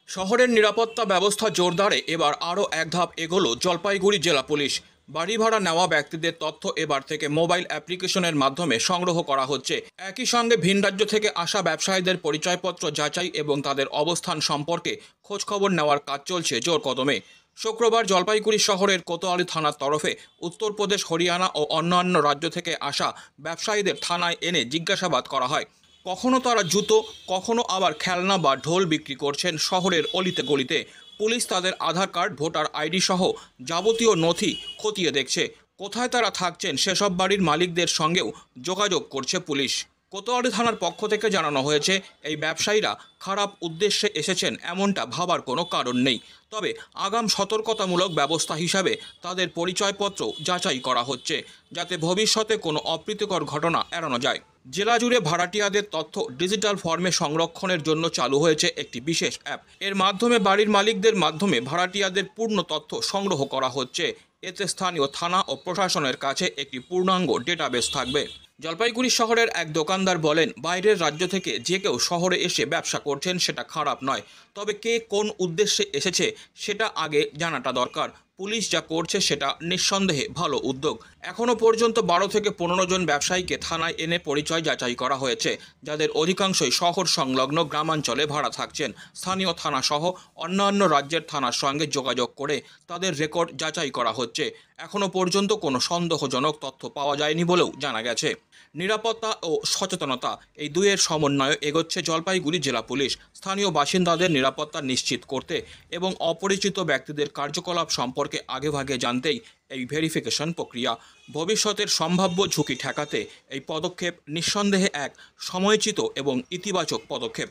শহরের নিরাপত্তা ব্যবস্থা জোরদারে এবার আরও এক ধাপ এগোলো জলপাইগুড়ি জেলা পুলিশ। বাড়ি ভাড়া নেওয়া ব্যক্তিদের তথ্য এবার থেকে মোবাইল অ্যাপ্লিকেশনের মাধ্যমে সংগ্রহ করা হচ্ছে। একই সঙ্গে ভিন রাজ্য থেকে আসা ব্যবসায়ীদের পরিচয়পত্র যাচাই এবং তাদের অবস্থান সম্পর্কে খোঁজখবর নেওয়ার কাজ চলছে জোর কদমে। শুক্রবার জলপাইগুড়ি শহরের কোতোয়ালি থানার তরফে উত্তরপ্রদেশ, হরিয়ানা ও অন্যান্য রাজ্য থেকে আসা ব্যবসায়ীদের থানায় এনে জিজ্ঞাসাবাদ করা হয়। কখনো তারা জুতো, কখনো আবার খেলনা বা ঢোল বিক্রি করছেন শহরের অলিতে গলিতে। পুলিশ তাদের আধার কার্ড, ভোটার আইডি সহ যাবতীয় নথি খতিয়ে দেখছে। কোথায় তারা থাকছেন সেসব বাড়ির মালিকদের সঙ্গেও যোগাযোগ করছে পুলিশ। কোতোয়ালি থানার পক্ষ থেকে জানানো হয়েছে, এই ব্যবসায়ীরা খারাপ উদ্দেশ্যে এসেছেন এমনটা ভাবার কোনো কারণ নেই। তবে আগাম সতর্কতামূলক ব্যবস্থা হিসাবে তাদের পরিচয়পত্র যাচাই করা হচ্ছে, যাতে ভবিষ্যতে কোনো অপ্রীতিকর ঘটনা এড়ানো যায়। জেলা জুড়ে ভাড়াটিয়াদের তথ্য ডিজিটাল ফর্মে সংরক্ষণের জন্য চালু হয়েছে একটি বিশেষ অ্যাপ। এর মাধ্যমে বাড়ির মালিকদের মাধ্যমে ভাড়াটিয়াদের পূর্ণ তথ্য সংগ্রহ করা হচ্ছে। এতে স্থানীয় থানা ও প্রশাসনের কাছে একটি পূর্ণাঙ্গ ডেটাবেস থাকবে। জলপাইগুড়ি শহরের এক দোকানদার বলেন, বাইরের রাজ্য থেকে যে কেউ শহরে এসে ব্যবসা করছেন সেটা খারাপ নয়, তবে কে কোন উদ্দেশ্যে এসেছে সেটা আগে জানাটা দরকার। পুলিশ যা করছে সেটা নিঃসন্দেহে ভালো উদ্যোগ। এখনও পর্যন্ত 12 থেকে 15 জন ব্যবসায়ীকে থানায় এনে পরিচয় যাচাই করা হয়েছে, যাদের অধিকাংশই শহর সংলগ্ন গ্রামাঞ্চলে ভাড়া থাকছেন। স্থানীয় থানা সহ অন্যান্য রাজ্যের থানার সঙ্গে যোগাযোগ করে তাদের রেকর্ড যাচাই করা হচ্ছে। এখনও পর্যন্ত কোনো সন্দেহজনক তথ্য পাওয়া যায়নি বলেও জানা গেছে। নিরাপত্তা ও সচেতনতা, এই দুইয়ের সমন্বয়ে এগোচ্ছে জলপাইগুড়ি জেলা পুলিশ। স্থানীয় বাসিন্দাদের নিরাপত্তা নিশ্চিত করতে এবং অপরিচিত ব্যক্তিদের কার্যকলাপ সম্পর্কে আগেভাগে জানতেই এই ভেরিফিকেশন প্রক্রিয়া। ভবিষ্যতের সম্ভাব্য ঝুঁকি ঠেকাতে এই পদক্ষেপ নিঃসন্দেহে এক সময়োচিত এবং ইতিবাচক পদক্ষেপ।